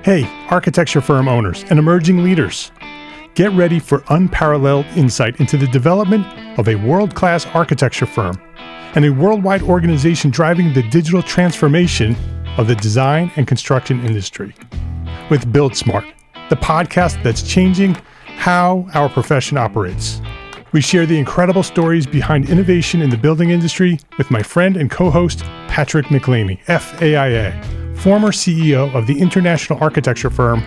Hey, architecture firm owners and emerging leaders. Get ready for unparalleled insight into the development of a world-class architecture firm and a worldwide organization driving the digital transformation of the design and construction industry. With Build Smart, the podcast that's changing how our profession operates. We share the incredible stories behind innovation in the building industry with my friend and co-host, Patrick McLeamy, FAIA, former CEO of the international architecture firm,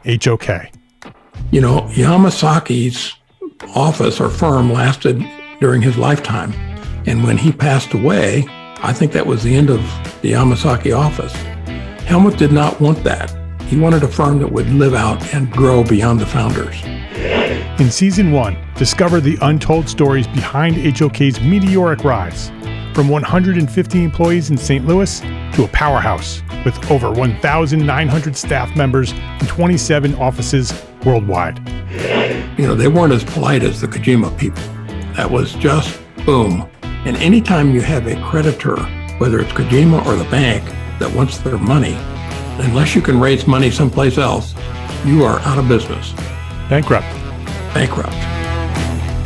HOK. You know, Yamasaki's office or firm lasted during his lifetime. And when he passed away, I think that was the end of the Yamasaki office. Helmut did not want that. He wanted a firm that would live out and grow beyond the founders. In Season 1, discover the untold stories behind HOK's meteoric rise, from 150 employees in St. Louis to a powerhouse with over 1,900 staff members and 27 offices worldwide. You know, they weren't as polite as the Kojima people. That was just boom. And anytime you have a creditor, whether it's Kojima or the bank, that wants their money, unless you can raise money someplace else, you are out of business. Bankrupt.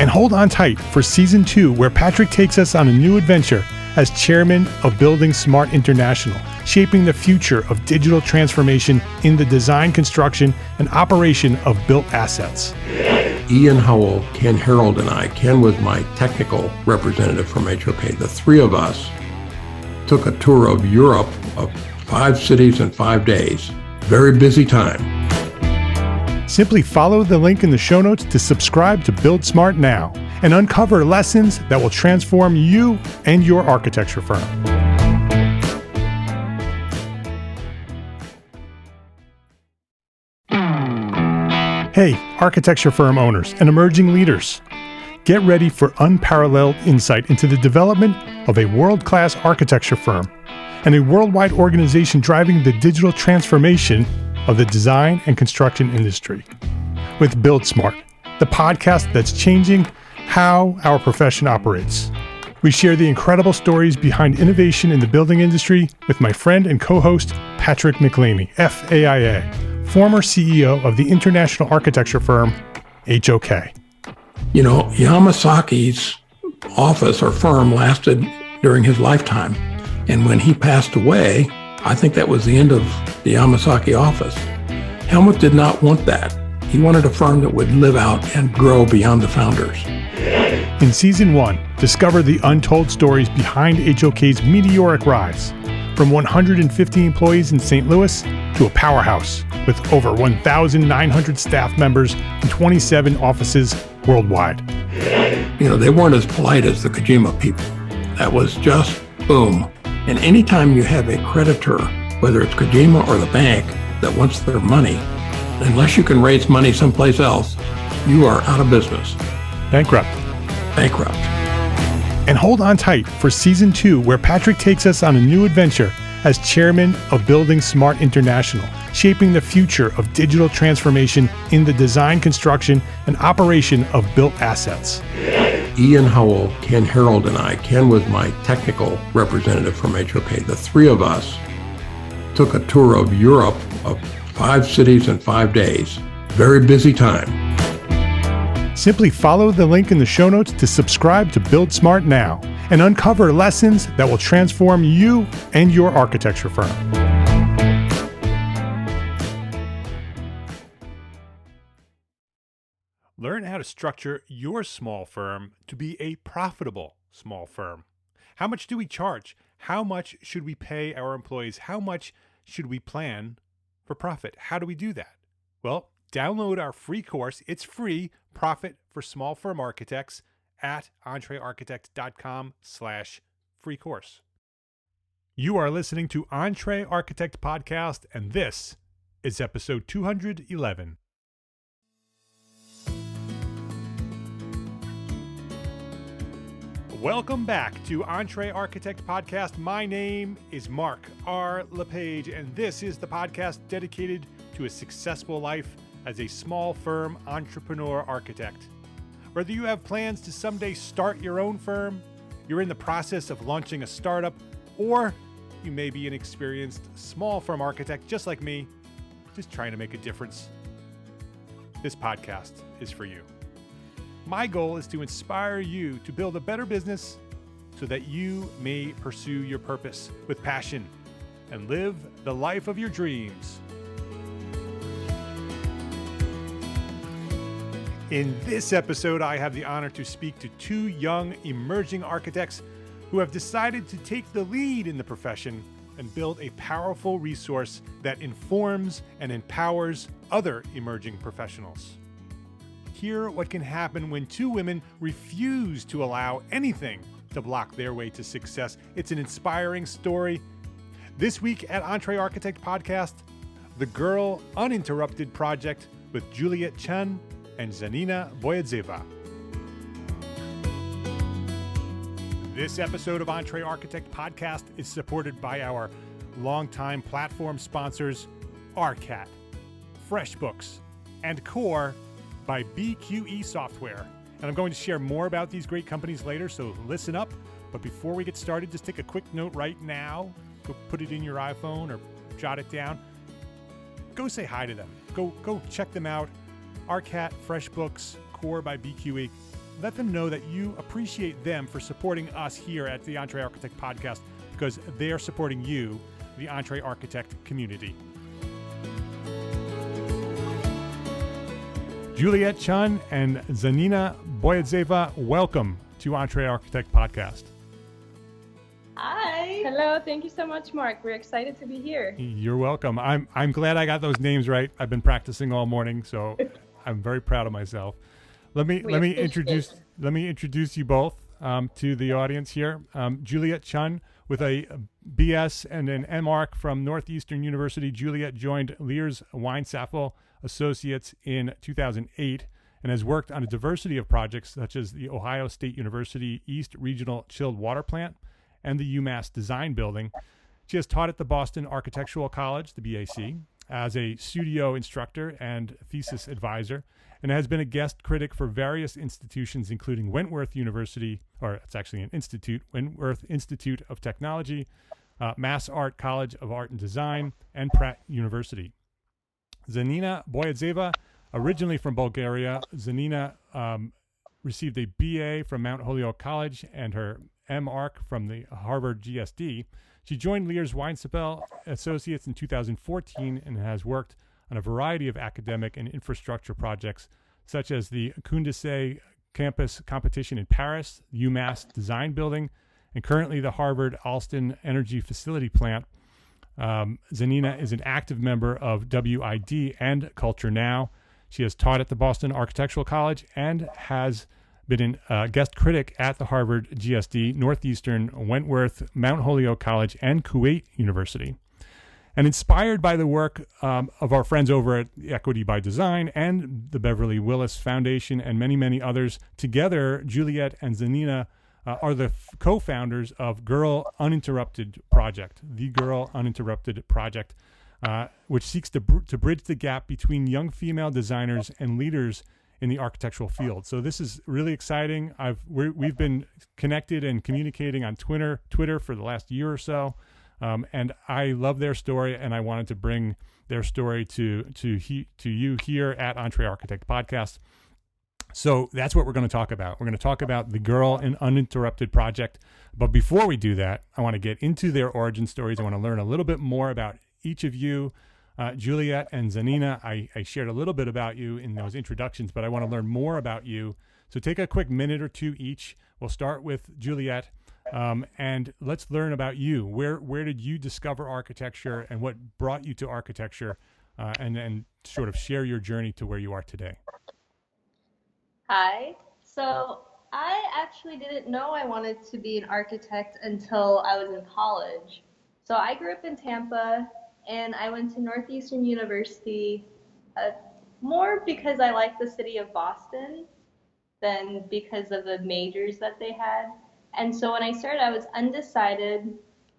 And hold on tight for Season 2, where Patrick takes us on a new adventure as chairman of Building Smart International, shaping the future of digital transformation in the design, construction, and operation of built assets. Ian Howell, Ken Harold, and I, Ken was my technical representative from HOK. The three of us took a tour of Europe of 5 cities in 5 days. Very busy time. Simply follow the link in the show notes to subscribe to Build Smart now and uncover lessons that will transform you and your architecture firm. Hey, architecture firm owners and emerging leaders. Get ready for unparalleled insight into the development of a world-class architecture firm and a worldwide organization driving the digital transformation of the design and construction industry. With Build Smart, the podcast that's changing how our profession operates. We share the incredible stories behind innovation in the building industry with my friend and co-host, Patrick McLeamy, FAIA, former CEO of the international architecture firm, HOK. You know, Yamasaki's office or firm lasted during his lifetime. And when he passed away, I think that was the end of the Yamasaki office. Helmut did not want that. He wanted a firm that would live out and grow beyond the founders. In Season 1, discover the untold stories behind HOK's meteoric rise, from 150 employees in St. Louis to a powerhouse with over 1,900 staff members and 27 offices worldwide. You know, they weren't as polite as the Kojima people. That was just boom. And anytime you have a creditor, whether it's Kojima or the bank, that wants their money, unless you can raise money someplace else, you are out of business. Bankrupt. And hold on tight for Season 2, where Patrick takes us on a new adventure as chairman of Building Smart International, shaping the future of digital transformation in the design, construction, and operation of built assets. Ian Howell, Ken Harold, and I, Ken was my technical representative from HOK. The three of us took a tour of Europe of 5 cities in 5 days. Very busy time. Simply follow the link in the show notes to subscribe to Build Smart now and uncover lessons that will transform you and your architecture firm. Learn how to structure your small firm to be a profitable small firm. How much do we charge? How much should we pay our employees? How much should we plan for profit? How do we do that? Well, download our free course. It's free, Profit for Small Firm Architects, at EntreArchitect.com/free course. You are listening to EntreArchitect Podcast, and this is episode 211. Welcome back to EntreArchitect Podcast. My name is Mark R. LePage, and this is the podcast dedicated to a successful life as a small firm entrepreneur architect. Whether you have plans to someday start your own firm, you're in the process of launching a startup, or you may be an experienced small firm architect just like me, just trying to make a difference, this podcast is for you. My goal is to inspire you to build a better business so that you may pursue your purpose with passion and live the life of your dreams. In this episode, I have the honor to speak to two young emerging architects who have decided to take the lead in the profession and build a powerful resource that informs and empowers other emerging professionals. Hear what can happen when two women refuse to allow anything to block their way to success. It's an inspiring story. This week at EntreArchitect podcast, the Girl Uninterrupted project with Juliet Chun and Zhanina Boyadzhieva. This episode of EntreArchitect podcast is supported by our longtime platform sponsors, ARCAT, FreshBooks, and Core by BQE Software. And I'm going to share more about these great companies later, so listen up. But before we get started, just take a quick note right now. Go put it in your iPhone or jot it down. Go say hi to them. Go check them out. ARCAT, FreshBooks, Core by BQE. Let them know that you appreciate them for supporting us here at the EntreArchitect podcast, because they're supporting you, the EntreArchitect community. Juliet Chun and Zhanina Boyadzhieva, welcome to EntreArchitect podcast. Hi. Hello. Thank you so much, Mark. We're excited to be here. You're welcome. I'm glad I got those names right. I've been practicing all morning, so I'm very proud of myself. Let me introduce you both to the audience here. Juliet Chun with a BS and an M.Arch from Northeastern University. Juliet joined Leers Weinzapfel Associates in 2008 and has worked on a diversity of projects such as the Ohio State University East Regional Chilled Water Plant and the UMass Design Building. She has taught at the Boston Architectural College, the BAC, as a studio instructor and thesis advisor, and has been a guest critic for various institutions, including Wentworth University, or it's actually an institute, Wentworth Institute of Technology, MassArt College of Art and Design, and Pratt University. Zhanina Boyadzhieva, originally from Bulgaria, Zhanina received a BA from Mount Holyoke College and her M.Arch from the Harvard GSD. She joined Leers Weinzapfel Associates in 2014 and has worked on a variety of academic and infrastructure projects, such as the Condorcet campus competition in Paris, the UMass Design Building, and currently the Harvard Alston Energy Facility Plant. Zhanina is an active member of WID and Culture Now. She has taught at the Boston Architectural College and has been a guest critic at the Harvard GSD, Northeastern, Wentworth, Mount Holyoke College, and Kuwait University. And inspired by the work of our friends over at Equity by Design and the Beverly Willis Foundation and many, many others, together, Juliet and Zhanina are the co-founders of Girl Uninterrupted Project, the Girl Uninterrupted Project, which seeks to bridge the gap between young female designers and leaders in the architectural field. So this is really exciting. We've been connected and communicating on Twitter for the last year or so. And I love their story, and I wanted to bring their story to you here at EntreArchitect podcast. So that's what we're going to talk about. We're going to talk about the Girl Uninterrupted project. But before we do that, I want to get into their origin stories. I want to learn a little bit more about each of you. Juliet and Zhanina, I shared a little bit about you in those introductions, but I want to learn more about you. So take a quick minute or two each. We'll start with Juliet. And let's learn about you. Where did you discover architecture, and what brought you to architecture, and sort of share your journey to where you are today. Hi. So I actually didn't know I wanted to be an architect until I was in college. So I grew up in Tampa, and I went to Northeastern University more because I like the city of Boston than because of the majors that they had. And so when I started, I was undecided.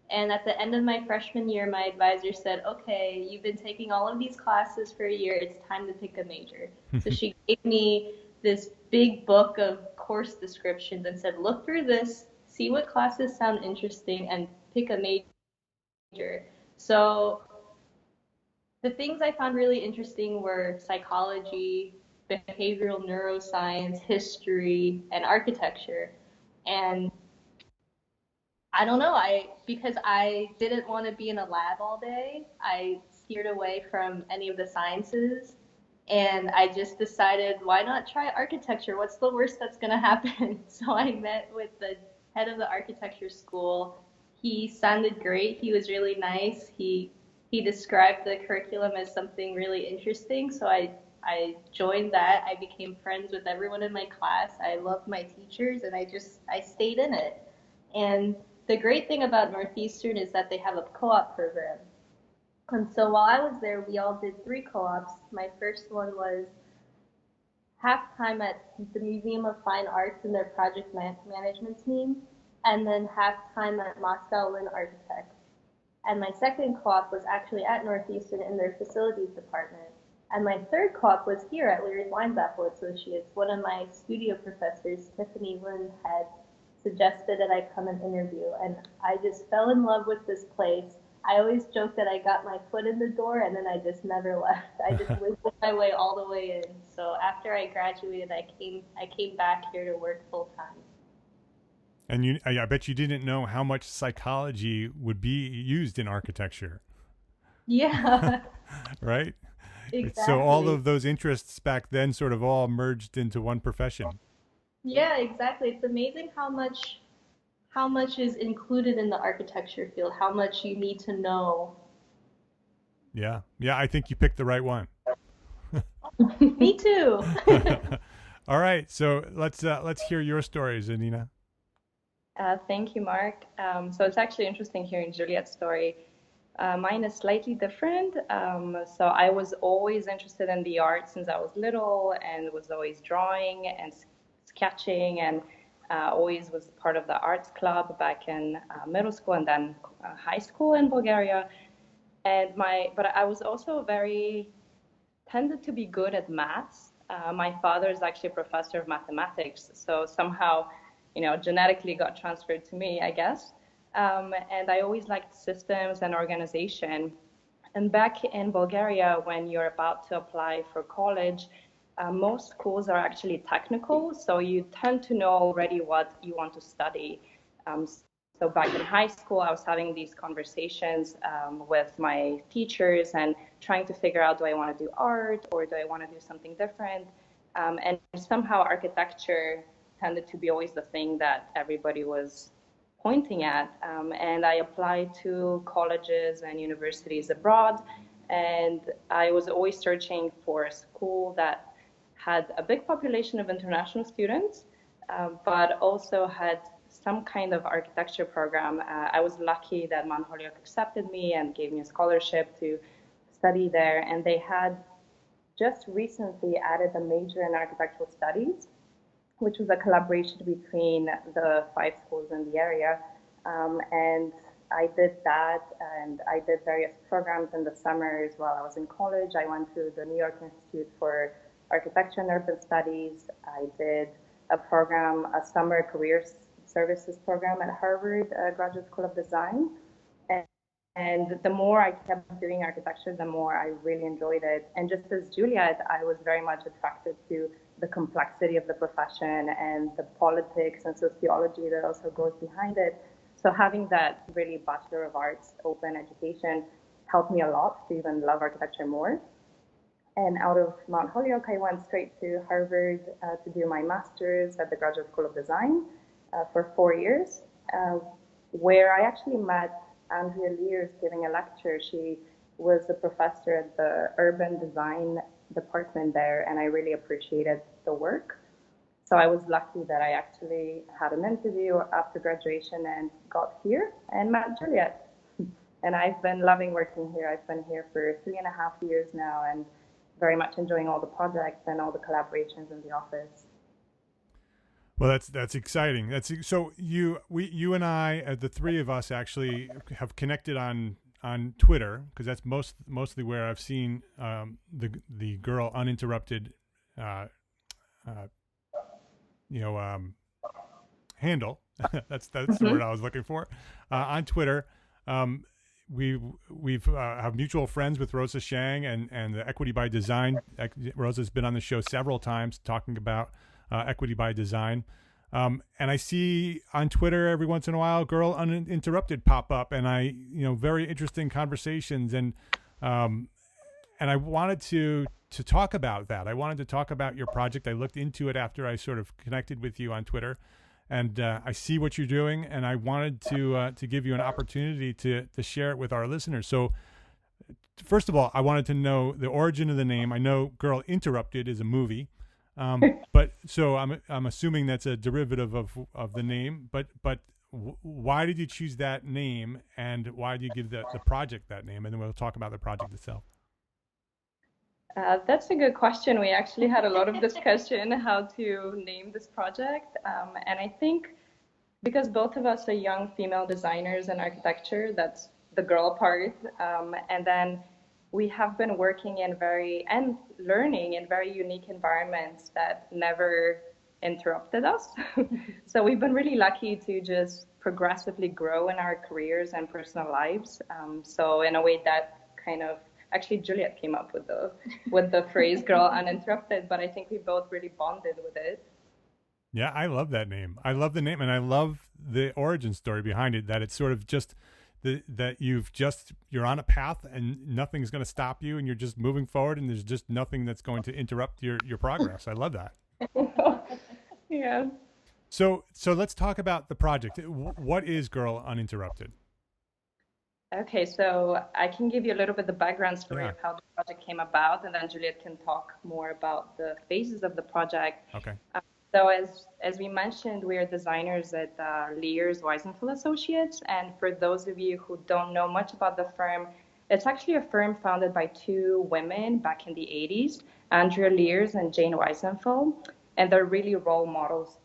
And at the end of my freshman year, my advisor said, okay, you've been taking all of these classes for a year. It's time to pick a major. So she gave me this big book of course descriptions and said, look through this, see what classes sound interesting, and pick a major. So the things I found really interesting were psychology, behavioral neuroscience, history, and architecture. And I don't know, because I didn't want to be in a lab all day, I steered away from any of the sciences. And I just decided, why not try architecture? What's the worst that's going to happen? So I met with the head of the architecture school. He sounded great. He was really nice. He described the curriculum as something really interesting. So I joined that. I became friends with everyone in my class. I loved my teachers, and I stayed in it. And the great thing about Northeastern is that they have a co-op program. And so while I was there, we all did 3 co-ops. My first one was half-time at the Museum of Fine Arts in their project management team, and then half-time at Moscow Lynn Architects. And my second co-op was actually at Northeastern in their facilities department. And my third co-op was here at Leers Weinzapfel Associates. One of my studio professors, Tiffany Lynn, had suggested that I come and interview, and I just fell in love with this place. I always joke that I got my foot in the door and then I just never left. I just wiggled my way all the way in. So after I graduated, I came back here to work full time. And I bet you didn't know how much psychology would be used in architecture. Yeah. Right? Exactly. So all of those interests back then sort of all merged into one profession. Yeah, exactly. It's amazing how much is included in the architecture field, how much you need to know. Yeah. Yeah, I think you picked the right one. Me too. All right. So let's hear your story, Zhanina. Thank you, Mark. So it's actually interesting hearing Juliet's story. Mine is slightly different. So I was always interested in the arts since I was little, and was always drawing and sketching, and always was part of the arts club back in middle school and then high school in Bulgaria. But I was also tended to be good at maths. My father is actually a professor of mathematics, so somehow, genetically got transferred to me, I guess. And I always liked systems and organization. And back in Bulgaria, when you're about to apply for college, most schools are actually technical, so you tend to know already what you want to study. So back in high school, I was having these conversations with my teachers and trying to figure out, do I want to do art or do I want to do something different? And somehow architecture tended to be always the thing that everybody was pointing at. And I applied to colleges and universities abroad, and I was always searching for a school that had a big population of international students, but also had some kind of architecture program. I was lucky that Mount Holyoke accepted me and gave me a scholarship to study there, and they had just recently added a major in architectural studies, which was a collaboration between the 5 schools in the area. And I did that, and I did various programs in the summers while I was in college. I went to the New York Institute for Architecture and Urban Studies. I did a summer career services program at Harvard Graduate School of Design. And the more I kept doing architecture, the more I really enjoyed it. And just as Juliet, I was very much attracted to the complexity of the profession and the politics and sociology that also goes behind it. So having that really Bachelor of Arts open education helped me a lot to even love architecture more. And out of Mount Holyoke, I went straight to Harvard to do my master's at the Graduate School of Design for 4 years, where I actually met Andrea Leers giving a lecture. She was a professor at the urban design department there, and I really appreciated the work. So I was lucky that I actually had an interview after graduation and got here and met Juliet. And I've been loving working here. I've been here for 3.5 years now, and very much enjoying all the projects and all the collaborations in the office. Well, that's exciting. So you and I, the 3 of us, actually have connected on Twitter, because that's mostly where I've seen the girl UNinterrupted handle. That's the word I was looking for on Twitter. we've have mutual friends with Rosa Shang and the Equity by Design. Rosa's been on the show several times talking about equity by design. And I see on Twitter every once in a while, Girl Uninterrupted pop up, and very interesting conversations. And I wanted to talk about that. I wanted to talk about your project. I looked into it after I sort of connected with you on Twitter, and I see what you're doing, and I wanted to give you an opportunity to share it with our listeners. So first of all, I wanted to know the origin of the name. I know Girl Interrupted is a movie. But so I'm assuming that's a derivative of the name, but why did you choose that name, and why did you give the project that name? And then we'll talk about the project itself. That's a good question. We actually had a lot of discussion how to name this project. And I think because both of us are young female designers in architecture, that's the girl part. And then we have been working and learning in very unique environments that never interrupted us. So we've been really lucky to just progressively grow in our careers and personal lives. So in a way that kind of, actually Juliet came up with the phrase Girl Uninterrupted, but I think we both really bonded with it. Yeah, I love that name. I love the name, and I love the origin story behind it, that it's sort of just that you're on a path and nothing's going to stop you, and you're just moving forward, and there's just nothing that's going to interrupt your progress. I love that. Yeah. So let's talk about the project. What is Girl Uninterrupted? Okay, so I can give you a little bit the background story of how the project came about, and then Juliet can talk more about the phases of the project. Okay. So as we mentioned, we are designers at Leers Weinzapfel Associates, and for those of you who don't know much about the firm, it's actually a firm founded by two women back in the 80s, Andrea Leers and Jane Weinzapfel, and they're really role models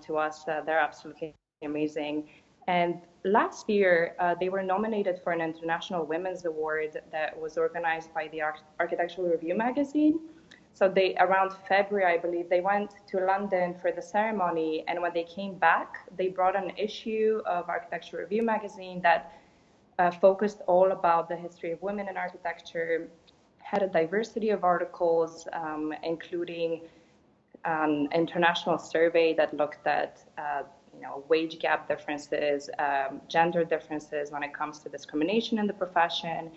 to us. They're absolutely amazing. And last year, they were nominated for an International Women's Award that was organized by the Architectural Review magazine. So around February, I believe, they went to London for the ceremony. And when they came back, they brought an issue of Architectural Review magazine that focused all about the history of women in architecture, had a diversity of articles, including an international survey that looked at wage gap differences, gender differences when it comes to discrimination in the profession.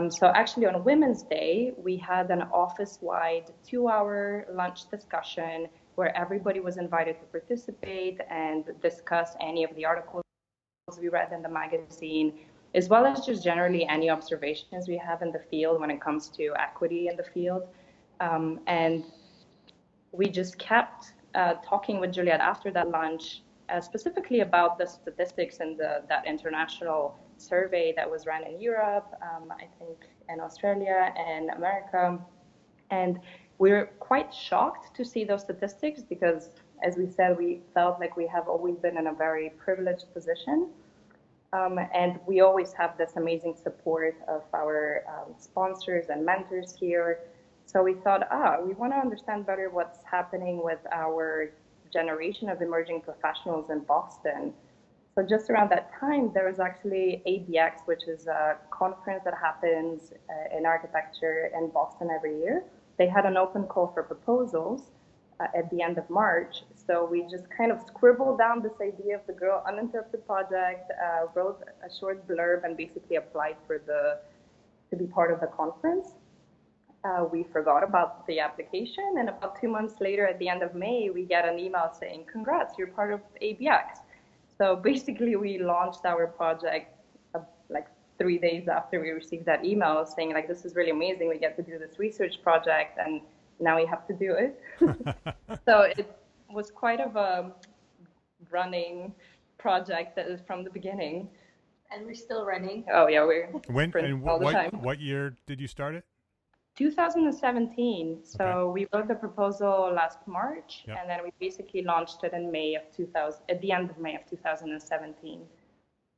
So actually on Women's Day, we had an office-wide 2-hour lunch discussion where everybody was invited to participate and discuss any of the articles we read in the magazine, as well as just generally any observations we have in the field when it comes to equity in the field. And we just kept talking with Juliet after that lunch, specifically about the statistics in that international survey that was run in Europe, I think in Australia and America. And we were quite shocked to see those statistics because, as we said, we felt like we have always been in a very privileged position. And we always have this amazing support of our sponsors and mentors here. So we thought, we want to understand better what's happening with our generation of emerging professionals in Boston. So just around that time, there was actually ABX, which is a conference that happens in architecture in Boston every year. They had an open call for proposals at the end of March. So we just kind of scribbled down this idea of the Girl Uninterrupted project, wrote a short blurb, and basically applied to be part of the conference. We forgot about the application, and about 2 months later, at the end of May, we get an email saying, "Congrats, you're part of ABX." So basically, we launched our project like 3 days after we received that email saying, like, this is really amazing. We get to do this research project, and now we have to do it. So it was quite of a running project that is from the beginning. And we're still running. Oh, yeah, we're all the time. What year did you start it? 2017. So okay. We wrote the proposal last March, yep. And then we basically launched it in at the end of May of 2017.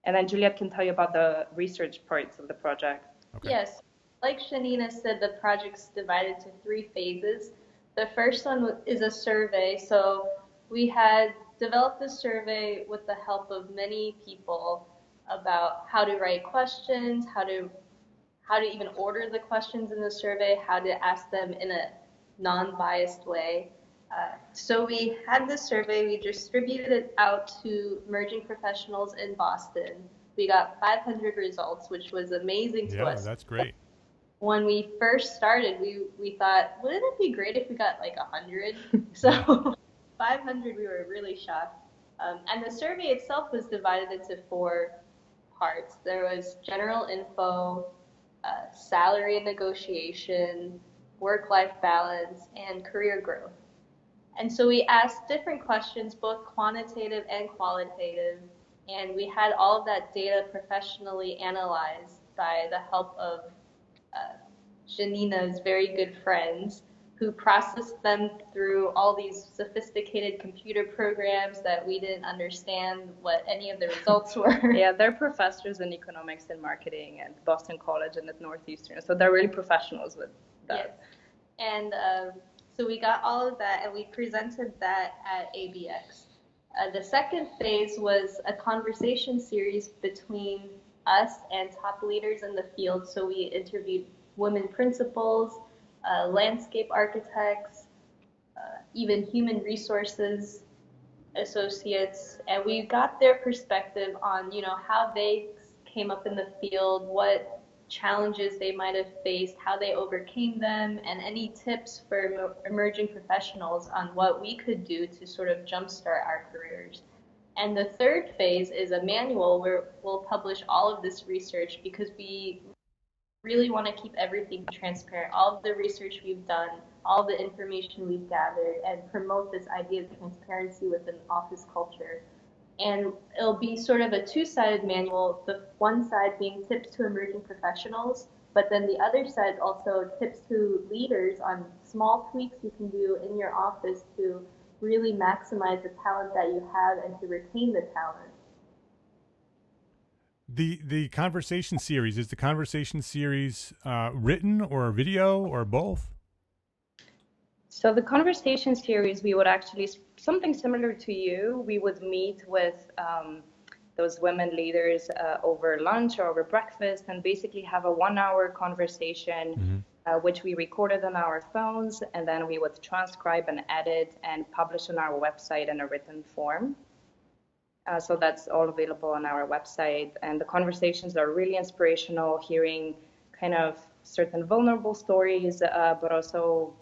And then Juliet can tell you about the research parts of the project. Okay. Yes, like Zhanina said, the project's divided to 3 phases. The first one is a survey. So we had developed a survey with the help of many people about how to write questions, how to even order the questions in the survey, how to ask them in a non-biased way. So we had this survey, we distributed it out to emerging professionals in Boston. We got 500 results, which was amazing to us. Yeah, that's great. When we first started, we thought, wouldn't it be great if we got like 100? So 500, we were really shocked. And the survey itself was divided into 4 parts. There was general info, salary negotiation, work-life balance, and career growth. And so we asked different questions, both quantitative and qualitative, and we had all of that data professionally analyzed by the help of Zhanina's very good friends, who processed them through all these sophisticated computer programs that we didn't understand what any of the results were. Yeah, they're professors in economics and marketing at Boston College and at Northeastern, so they're really professionals with that. Yes. And so we got all of that, and we presented that at ABX. The second phase was a conversation series between us and top leaders in the field. So we interviewed women principals, landscape architects, even human resources associates, and we got their perspective on, how they came up in the field, what challenges they might have faced, how they overcame them, and any tips for emerging professionals on what we could do to sort of jumpstart our careers. And the third phase is a manual where we'll publish all of this research, because we really want to keep everything transparent, all of the research we've done, all the information we've gathered, and promote this idea of transparency within office culture. And it'll be sort of a 2-sided manual, the one side being tips to emerging professionals, but then the other side also tips to leaders on small tweaks you can do in your office to really maximize the talent that you have and to retain the talent. The conversation series, is the conversation series written or video or both? So the conversation series, we would actually, something similar to you, we would meet with those women leaders over lunch or over breakfast and basically have a 1-hour conversation, which we recorded on our phones, and then we would transcribe and edit and publish on our website in a written form. So that's all available on our website. And the conversations are really inspirational, hearing kind of certain vulnerable stories, but also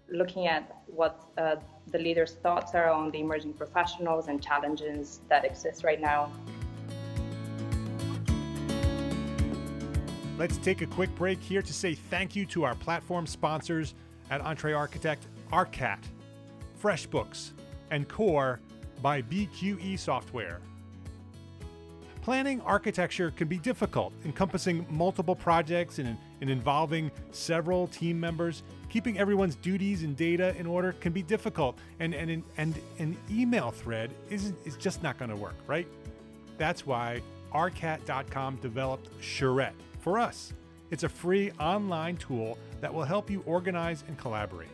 looking at what the leaders' thoughts are on the emerging professionals and challenges that exist right now. Let's take a quick break here to say thank you to our platform sponsors at EntreArchitect, ARCAT, FreshBooks, and Core by BQE Software. Planning architecture can be difficult, encompassing multiple projects and involving several team members. Keeping everyone's duties and data in order can be difficult, and an email thread is just not going to work, right? That's why arcat.com developed Charrette for us. It's a free online tool that will help you organize and collaborate.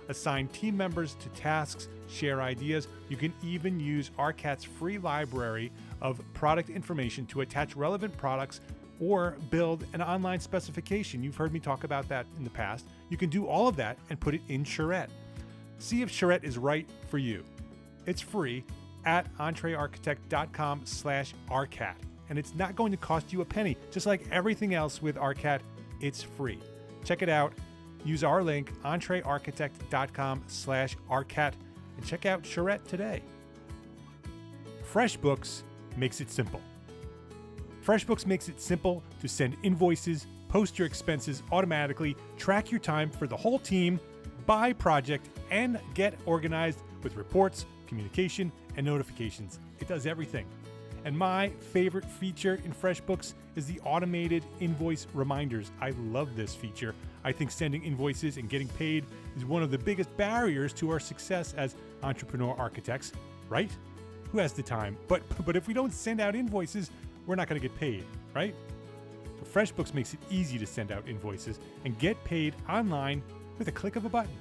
Assign team members to tasks, share ideas. You can even use ARCAT's free library of product information to attach relevant products or build an online specification. You've heard me talk about that in the past. You can do all of that and put it in Charrette. See if Charrette is right for you. It's free at entrearchitect.com/ARCAT. And it's not going to cost you a penny. Just like everything else with ARCAT, it's free. Check it out. Use our link, entrearchitect.com/ARCAT, and check out Charrette today. FreshBooks makes it simple. FreshBooks makes it simple to send invoices, post your expenses automatically, track your time for the whole team, by project, and get organized with reports, communication, and notifications. It does everything. And my favorite feature in FreshBooks is the automated invoice reminders. I love this feature. I think sending invoices and getting paid is one of the biggest barriers to our success as entrepreneur architects, right? Who has the time? But if we don't send out invoices, we're not going to get paid, right? So FreshBooks makes it easy to send out invoices and get paid online with a click of a button.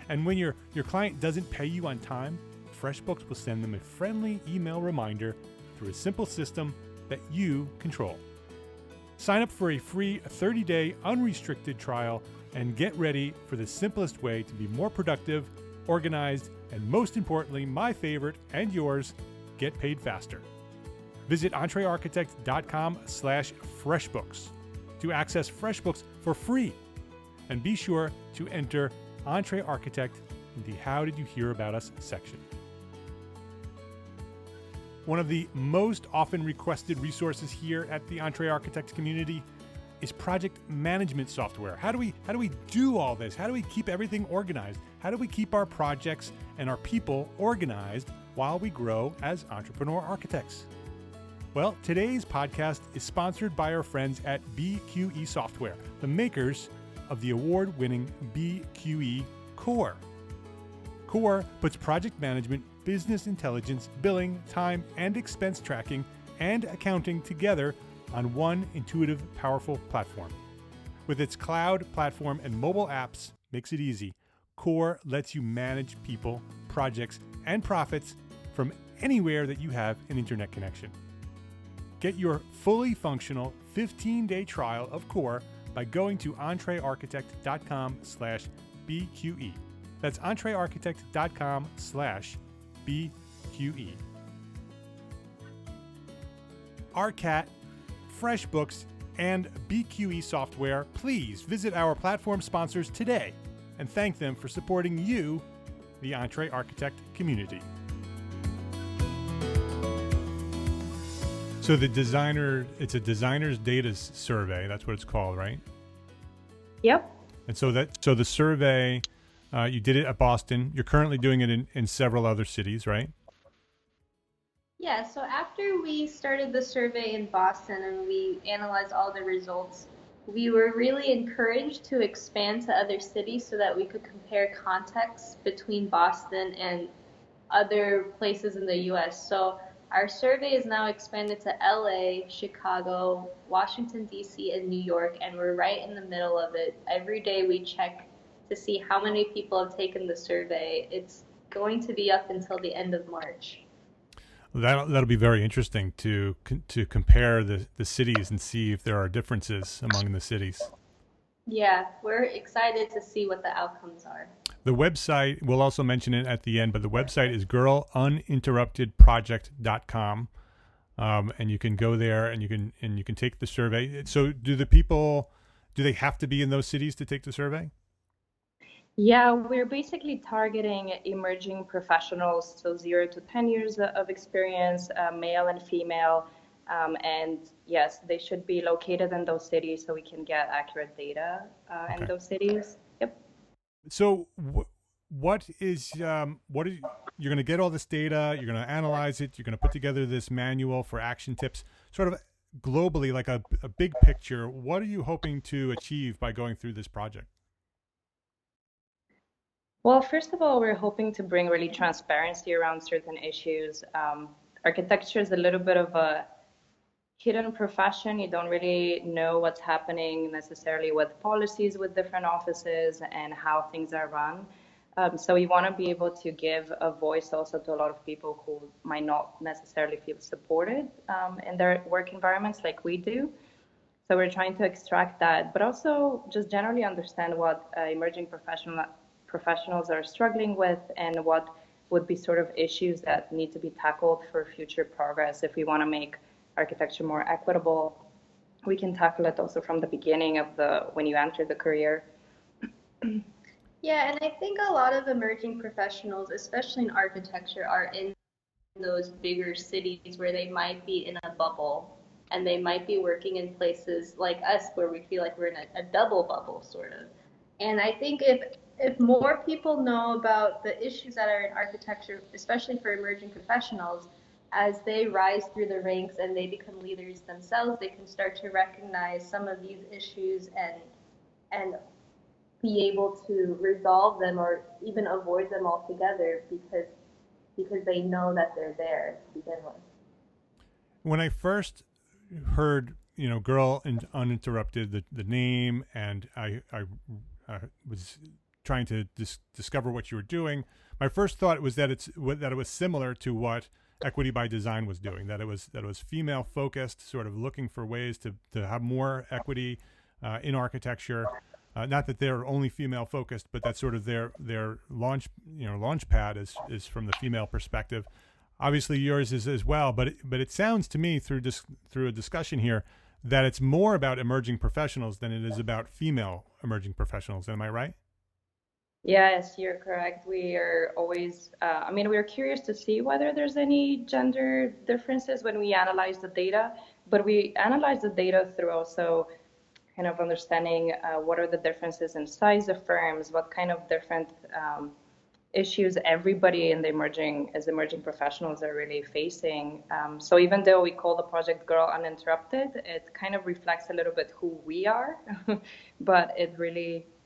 And when your client doesn't pay you on time, FreshBooks will send them a friendly email reminder through a simple system that you control. Sign up for a free 30-day unrestricted trial and get ready for the simplest way to be more productive, organized, and most importantly, my favorite and yours, get paid faster. Visit EntreArchitect.com/freshbooks to access FreshBooks for free. And be sure to enter EntreArchitect in the How Did You Hear About Us section. One of the most often requested resources here at the EntreArchitect community is project management software. How do we do all this? How do we keep everything organized? How do we keep our projects and our people organized while we grow as entrepreneur architects? Well, today's podcast is sponsored by our friends at BQE Software, the makers of the award-winning BQE Core. Core puts project management, business intelligence, billing, time, and expense tracking, and accounting together on one intuitive, powerful platform. With its cloud platform and mobile apps, makes it easy. Core lets you manage people, projects, and profits from anywhere that you have an internet connection. Get your fully functional 15-day trial of Core by going to EntreArchitect.com/BQE. That's EntreArchitect.com/BQE. ARCAT, FreshBooks, and BQE Software, please visit our platform sponsors today and thank them for supporting you, the EntreArchitect community. So it's a designer's data survey. That's what it's called, right? Yep. And so the survey, you did it at Boston. You're currently doing it in several other cities, right? Yeah, so after we started the survey in Boston and we analyzed all the results, we were really encouraged to expand to other cities so that we could compare contexts between Boston and other places in the US. So our survey is now expanded to LA, Chicago, Washington, D.C., and New York, and we're right in the middle of it. Every day we check to see how many people have taken the survey. It's going to be up until the end of March. That'll be very interesting to compare the cities and see if there are differences among the cities. Yeah, we're excited to see what the outcomes are. The website, we'll also mention it at the end, but the website is girluninterruptedproject.com. And you can go there and you can take the survey. So do they have to be in those cities to take the survey? Yeah, we're basically targeting emerging professionals, so 0 to 10 years of experience, male and female. And yes, they should be located in those cities so we can get accurate data in those cities. Yep. So what is you're going to get all this data, you're going to analyze it, you're going to put together this manual for action tips, sort of globally, like a big picture. What are you hoping to achieve by going through this project? Well, first of all, we're hoping to bring really transparency around certain issues. Architecture is a little bit of a hidden profession. You don't really know what's happening necessarily with policies with different offices and how things are run. So we want to be able to give a voice also to a lot of people who might not necessarily feel supported in their work environments like we do. So we're trying to extract that, but also just generally understand what emerging professionals are struggling with and what would be sort of issues that need to be tackled for future progress. If we want to make architecture more equitable, we can tackle it also from the beginning of when you enter the career. Yeah, and I think a lot of emerging professionals, especially in architecture, are in those bigger cities where they might be in a bubble and they might be working in places like us where we feel like we're in a double bubble, sort of. And I think if more people know about the issues that are in architecture, especially for emerging professionals, as they rise through the ranks and they become leaders themselves, they can start to recognize some of these issues and be able to resolve them or even avoid them altogether because they know that they're there to begin with. When I first heard, Girl Uninterrupted, the name, and I was trying to discover what you were doing, my first thought was that it was similar to what Equity by Design was doing, that it was female focused, sort of looking for ways to have more equity in architecture. Not that they're only female focused, but that's sort of their launch pad is from the female perspective. Obviously yours is as well, but it sounds to me through a discussion here that it's more about emerging professionals than it is about female emerging professionals. Am I right? Yes, you're correct. We are always, we're curious to see whether there's any gender differences when we analyze the data, but we analyze the data through also kind of understanding what are the differences in size of firms, what kind of different issues everybody in the emerging professionals are really facing. So even though we call the project Girl Uninterrupted, it kind of reflects a little bit who we are, but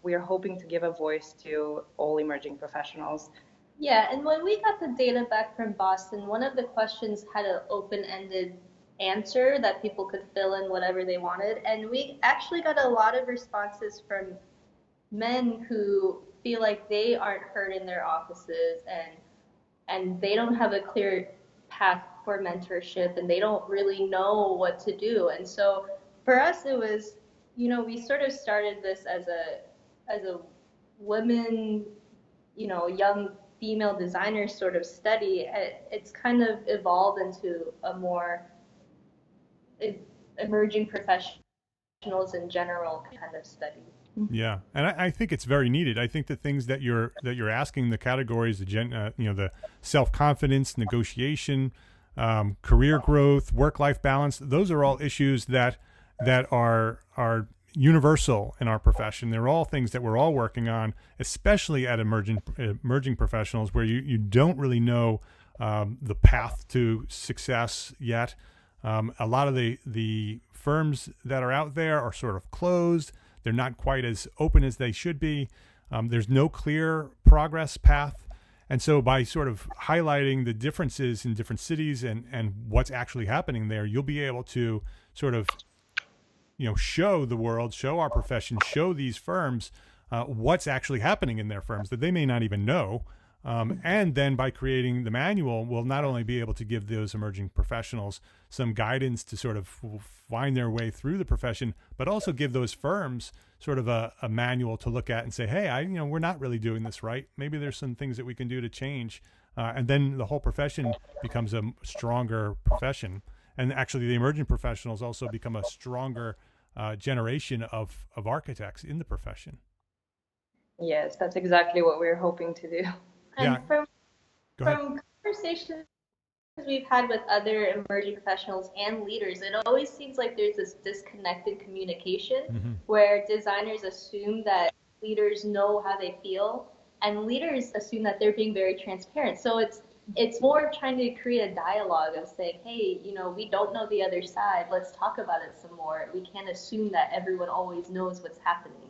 we are hoping to give a voice to all emerging professionals. Yeah, and when we got the data back from Boston, one of the questions had an open-ended answer that people could fill in whatever they wanted, and we actually got a lot of responses from men who feel like they aren't heard in their offices, and they don't have a clear path for mentorship, and they don't really know what to do. And so for us, it was, we sort of started this as a women, young female designers sort of study. It's kind of evolved into a more emerging professionals in general kind of study. Yeah, and I think it's very needed. I think the things that you're asking, the categories, the self-confidence, negotiation, career growth, work-life balance, those are all issues that are universal in our profession. They're all things that we're all working on, especially at emerging professionals, where you don't really know the path to success yet. A lot of the firms that are out there are sort of closed. They're not quite as open as they should be. There's no clear progress path. And so by sort of highlighting the differences in different cities and what's actually happening there, you'll be able to sort of, show the world, show our profession, show these firms what's actually happening in their firms that they may not even know. And then by creating the manual, we'll not only be able to give those emerging professionals some guidance to sort of find their way through the profession, but also give those firms sort of a manual to look at and say, hey, we're not really doing this right. Maybe there's some things that we can do to change. And then the whole profession becomes a stronger profession. And actually the emerging professionals also become a stronger generation of architects in the profession. Yes, that's exactly what we're hoping to do. And from conversations we've had with other emerging professionals and leaders, it always seems like there's this disconnected communication where designers assume that leaders know how they feel, and leaders assume that they're being very transparent. So it's more trying to create a dialogue of saying, hey, we don't know the other side. Let's talk about it some more. We can't assume that everyone always knows what's happening.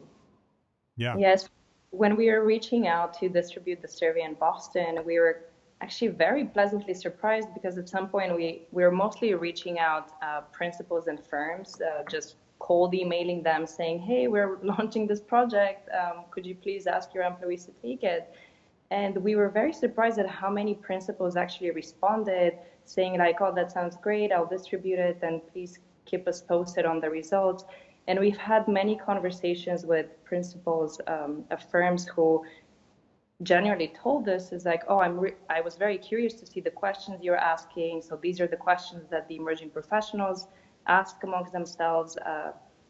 Yeah. Yes. When we were reaching out to distribute the survey in Boston, we were actually very pleasantly surprised because at some point we were mostly reaching out principals and firms, just cold emailing them saying, hey, we're launching this project. Could you please ask your employees to take it? And we were very surprised at how many principals actually responded saying like, oh, that sounds great. I'll distribute it and please keep us posted on the results. And we've had many conversations with principals of firms who genuinely told us is like, oh, I was very curious to see the questions you're asking. So these are the questions that the emerging professionals ask amongst themselves.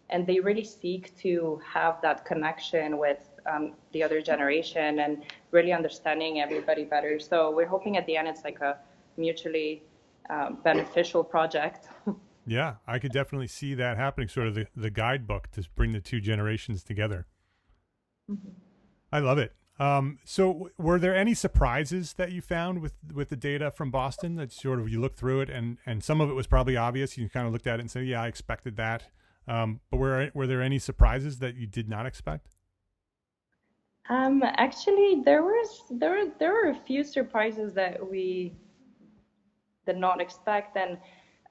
And they really seek to have that connection with the other generation and really understanding everybody better. So we're hoping at the end it's like a mutually beneficial project. Yeah, I could definitely see that happening, sort of the guidebook to bring the two generations together. Mm-hmm. I love it. So were there any surprises that you found with the data from Boston that sort of you looked through it and some of it was probably obvious? You kind of looked at it and said, yeah, I expected that. But were there any surprises that you did not expect? Actually, there were a few surprises that we did not expect. And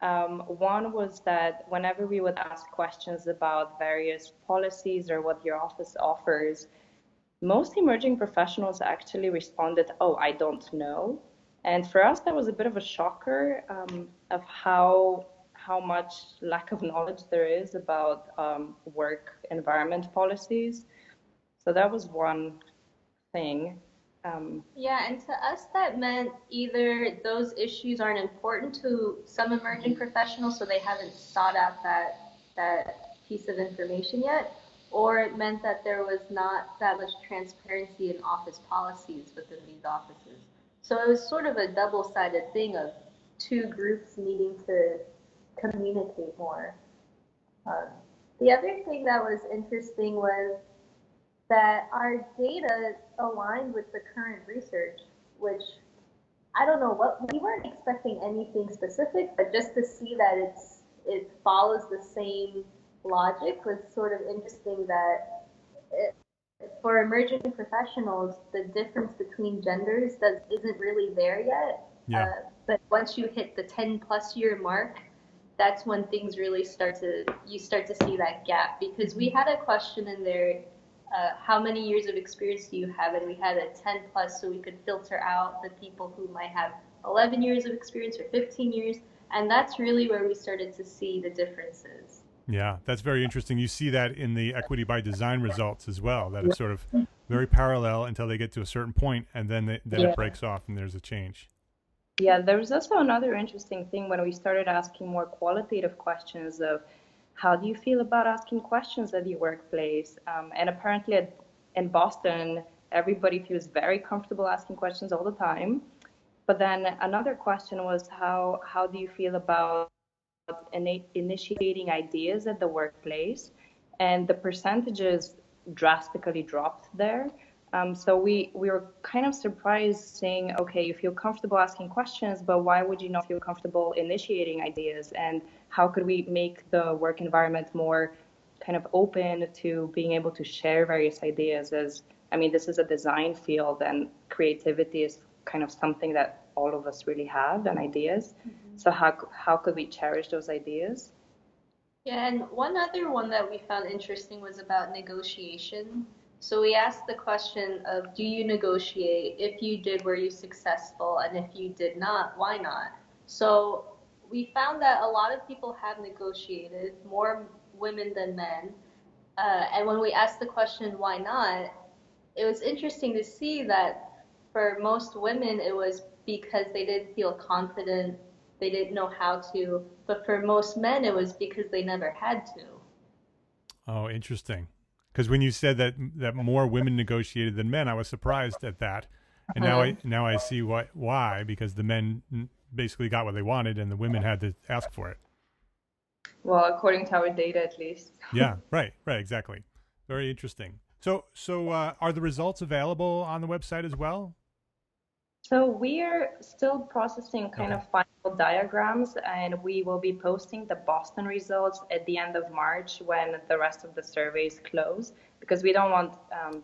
one was that whenever we would ask questions about various policies or what your office offers, most emerging professionals actually responded, oh, I don't know. And for us, that was a bit of a shocker of how much lack of knowledge there is about work environment policies. So that was one thing. Yeah, and to us that meant either those issues aren't important to some emerging professionals, so they haven't sought out that piece of information yet, or it meant that there was not that much transparency in office policies within these offices. So it was sort of a double-sided thing of two groups needing to communicate more. The other thing that was interesting was that our data aligned with the current research, which I don't know what, we weren't expecting anything specific, but just to see that it follows the same logic was sort of interesting that for emerging professionals, the difference between genders isn't really there yet. Yeah. But once you hit the 10 plus year mark, that's when things really you start to see that gap, because we had a question in there, how many years of experience do you have? And we had a 10 plus, so we could filter out the people who might have 11 years of experience or 15 years. And that's really where we started to see the differences. Yeah, that's very interesting. You see that in the equity by design results as well, that it's sort of very parallel until they get to a certain point, and then it breaks off and there's a change. Yeah, there was also another interesting thing when we started asking more qualitative questions of how do you feel about asking questions at your workplace? And apparently in Boston, everybody feels very comfortable asking questions all the time. But then another question was how do you feel about initiating ideas at the workplace? And the percentages drastically dropped there. So we were kind of surprised saying, okay, you feel comfortable asking questions, but why would you not feel comfortable initiating ideas? And how could we make the work environment more kind of open to being able to share various ideas? This is a design field, and creativity is kind of something that all of us really have, and ideas. Mm-hmm. So how could we cherish those ideas? Yeah, and one other one that we found interesting was about negotiation. So we asked the question of, do you negotiate? If you did, were you successful? And if you did not, why not? So we found that a lot of people have negotiated, more women than men. And when we asked the question, why not? It was interesting to see that for most women, it was because they didn't feel confident, they didn't know how to. But for most men, it was because they never had to. Oh, interesting. Because when you said that more women negotiated than men, I was surprised at that, and now I see why, because the men basically got what they wanted, and the women had to ask for it. Well, according to our data, at least. Yeah, right, exactly. Very interesting. So are the results available on the website as well? So we're still processing kind of final diagrams, and we will be posting the Boston results at the end of March when the rest of the surveys close, because we don't want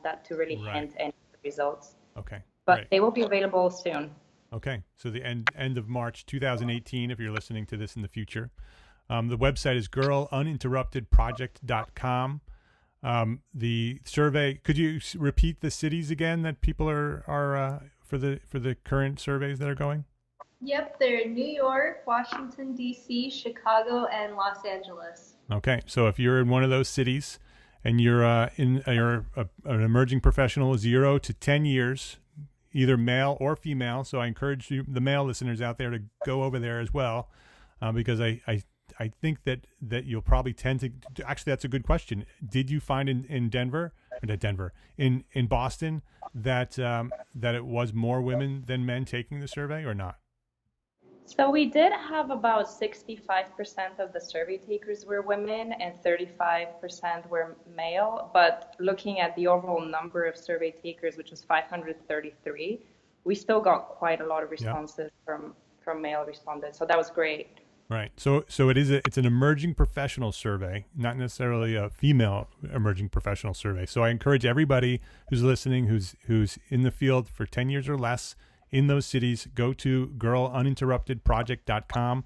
that to really hint any of the results. Okay. But they will be available soon. Okay. So the end of March 2018, if you're listening to this in the future. The website is girluninterruptedproject.com. The survey, could you repeat the cities again that people are for the current surveys that are going? Yep, they're New York, Washington, D.C., Chicago, and Los Angeles. Okay, so if you're in one of those cities and you're an emerging professional, 0 to 10 years, either male or female, so I encourage you, the male listeners out there, to go over there as well, because I think that you'll probably tend to. Actually, that's a good question. Did you find in Boston that it was more women than men taking the survey, or not? So we did have about 65% of the survey takers were women and 35% were male. But looking at the overall number of survey takers, which was 533, we still got quite a lot of responses from male respondents. So that was great. Right. So it's an emerging professional survey, not necessarily a female emerging professional survey. So I encourage everybody who's listening, who's in the field for 10 years or less in those cities, go to girluninterruptedproject.com.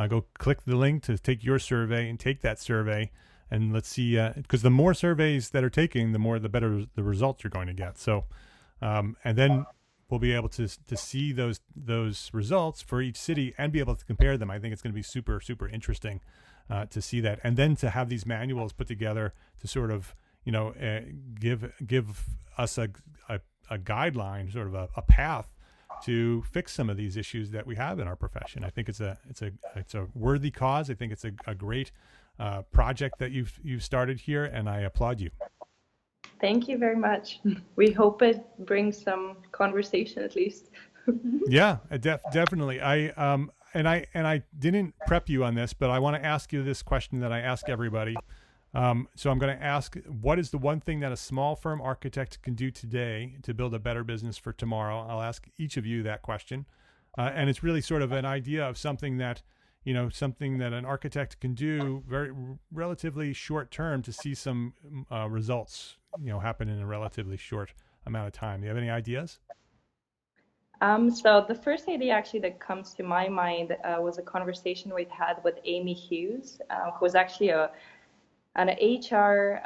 Go click the link to take your survey and take that survey. And let's see, because the more surveys that are taking, the better the results you're going to get. So, and then we'll be able to see those results for each city and be able to compare them. I think it's going to be super, super interesting to see that. And then to have these manuals put together to sort of, give us a guideline, sort of a path to fix some of these issues that we have in our profession. I think it's a worthy cause. I think it's a great project that you've started here, and I applaud you. Thank you very much. We hope it brings some conversation at least. Yeah, definitely. I didn't prep you on this, but I want to ask you this question that I ask everybody. So I'm going to ask, what is the one thing that a small firm architect can do today to build a better business for tomorrow? I'll ask each of you that question. And it's really sort of an idea of something that an architect can do very relatively short term to see some results, happen in a relatively short amount of time. Do you have any ideas? So the first idea actually that comes to my mind was a conversation we had with Amy Hughes, who was actually an HR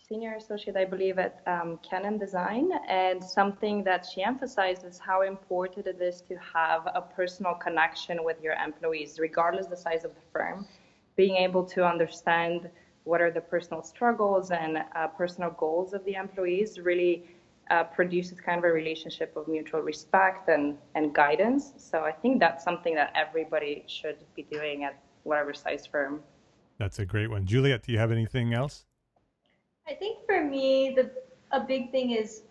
senior associate, I believe, at Canon Design. And something that she emphasized is how important it is to have a personal connection with your employees, regardless the size of the firm. Being able to understand what are the personal struggles and personal goals of the employees really produces kind of a relationship of mutual respect and guidance. So I think that's something that everybody should be doing at whatever size firm. That's a great one. Juliet, do you have anything else? I think for me, a big thing is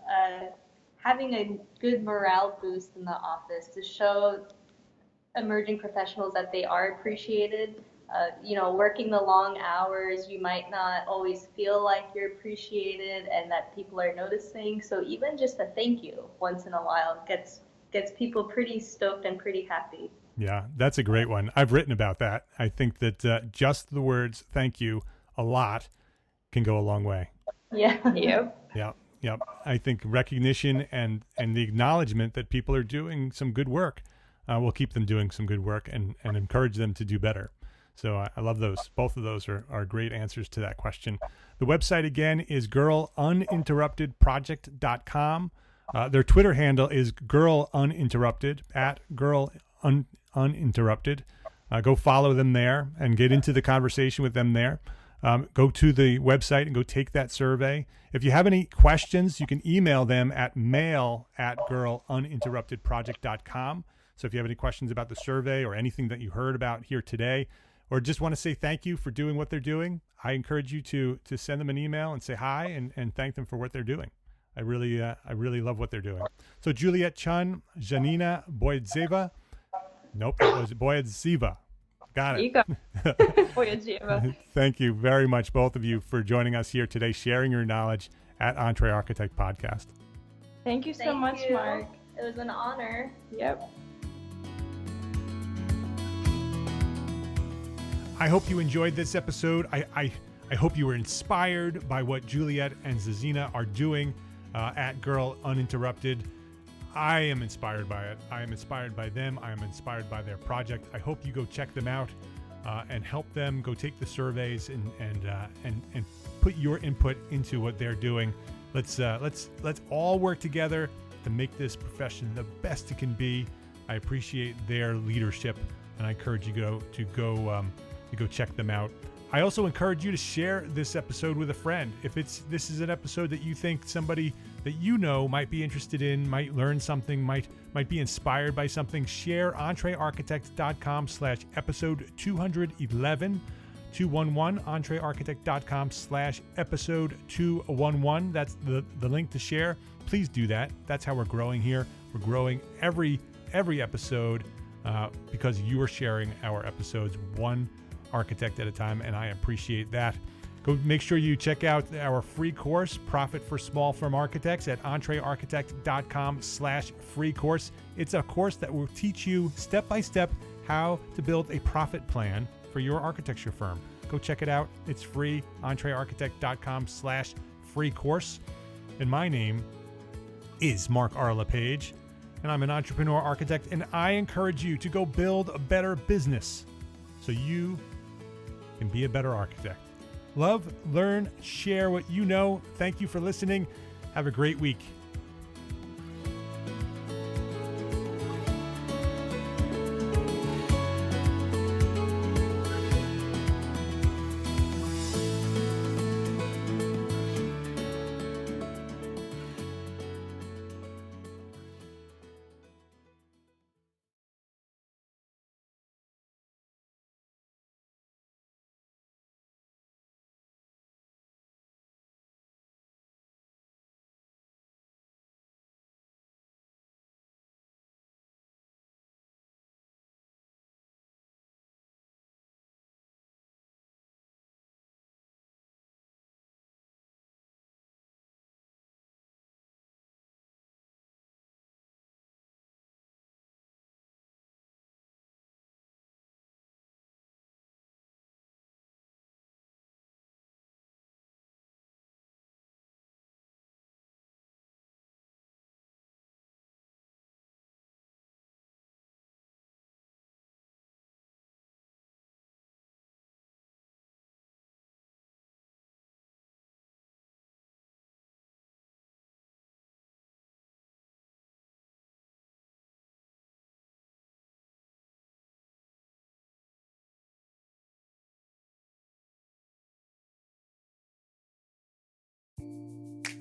having a good morale boost in the office to show emerging professionals that they are appreciated. Working the long hours, you might not always feel like you're appreciated and that people are noticing. So even just a thank you once in a while gets people pretty stoked and pretty happy. Yeah, that's a great one. I've written about that. I think that just the words "thank you" a lot can go a long way. Yeah. Yep. I think recognition and the acknowledgement that people are doing some good work will keep them doing some good work and encourage them to do better. So I love those. Both of those are great answers to that question. The website again is girluninterruptedproject.com. Their Twitter handle is girluninterrupted at girluninterrupted. Go follow them there and get into the conversation with them there. Go to the website and go take that survey. If you have any questions, you can email them at mail@girluninterruptedproject.com. So if you have any questions about the survey or anything that you heard about here today, or just want to say thank you for doing what they're doing, I encourage you to send them an email and say hi and thank them for what they're doing. I really love what they're doing. So Juliet Chun Zhanina Boyadzhieva. Nope, it was Boyadzhieva. Got it. You got Boyadzhieva. Thank you very much, both of you, for joining us here today, sharing your knowledge at EntreArchitect Podcast. Thank you so much, Mark. It was an honor. Yep. I hope you enjoyed this episode. I hope you were inspired by what Juliet and Zhanina are doing at Girl Uninterrupted. I am inspired by it. I am inspired by them. I am inspired by their project. I hope you go check them out and help them. Go take the surveys and put your input into what they're doing. Let's all work together to make this profession the best it can be. I appreciate their leadership, and I encourage you to go check them out. I also encourage you to share this episode with a friend. If this is an episode that you think somebody that you know might be interested in, might learn something, might be inspired by something, share entrearchitect.com/episode 211, 211, entrearchitect.com/episode 211. That's the link to share. Please do that. That's how we're growing here. We're growing every episode because you are sharing our episodes one architect at a time, and I appreciate that. Go make sure you check out our free course, Profit for Small Firm Architects, at entrearchitect.com/free course. It's a course that will teach you step by step how to build a profit plan for your architecture firm. Go check it out. It's free, entrearchitect.com/free course. And my name is Mark R. LePage, and I'm an entrepreneur architect, and I encourage you to go build a better business so you can be a better architect. Love, learn, share what you know. Thank you for listening. Have a great week.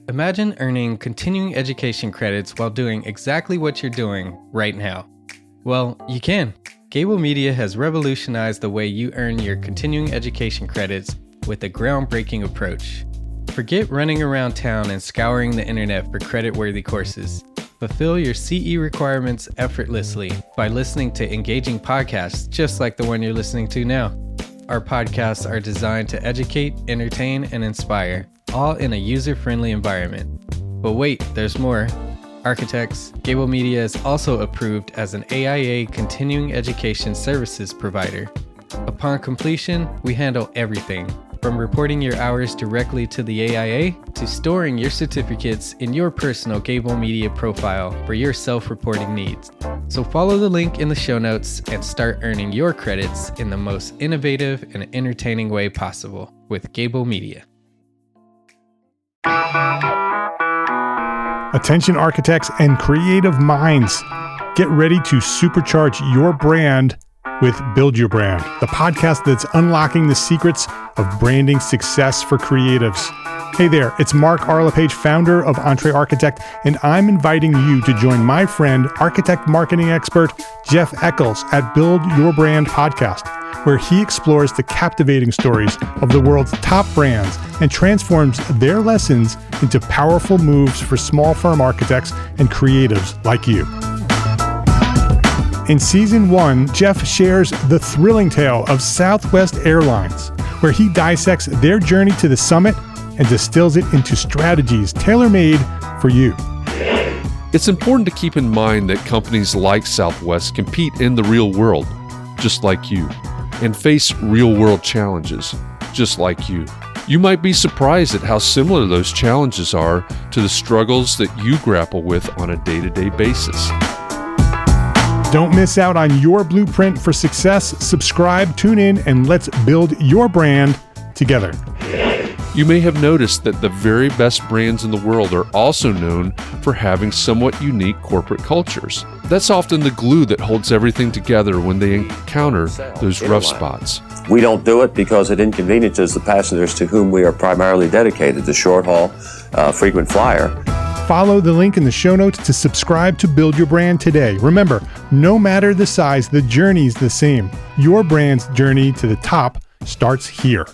Imagine earning continuing education credits while doing exactly what you're doing right now. Well, you can. Gable Media has revolutionized the way you earn your continuing education credits with a groundbreaking approach. Forget running around town and scouring the internet for credit-worthy courses. Fulfill your CE requirements effortlessly by listening to engaging podcasts just like the one you're listening to now. Our podcasts are designed to educate, entertain, and inspire, all in a user-friendly environment. But wait, there's more. Architects, Gable Media is also approved as an AIA continuing education services provider. Upon completion, we handle everything, from reporting your hours directly to the AIA to storing your certificates in your personal Gable Media profile for your self-reporting needs. So follow the link in the show notes and start earning your credits in the most innovative and entertaining way possible with Gable Media. Attention architects and creative minds, get ready to supercharge your brand with Build Your Brand, the podcast that's unlocking the secrets of branding success for creatives. Hey there, it's Mark Arlepage, founder of EntreArchitect, and I'm inviting you to join my friend, architect marketing expert Jeff Eccles at Build Your Brand podcast, where he explores the captivating stories of the world's top brands and transforms their lessons into powerful moves for small firm architects and creatives like you. In Season 1, Jeff shares the thrilling tale of Southwest Airlines, where he dissects their journey to the summit and distills it into strategies tailor-made for you. It's important to keep in mind that companies like Southwest compete in the real world, just like you, and face real-world challenges, just like you. You might be surprised at how similar those challenges are to the struggles that you grapple with on a day-to-day basis. Don't miss out on your blueprint for success. Subscribe, tune in, and let's build your brand together. You may have noticed that the very best brands in the world are also known for having somewhat unique corporate cultures. That's often the glue that holds everything together when they encounter those rough spots. We don't do it because it inconveniences the passengers to whom we are primarily dedicated, the short haul, frequent flyer. Follow the link in the show notes to subscribe to Build Your Brand today. Remember, no matter the size, the journey's the same. Your brand's journey to the top starts here.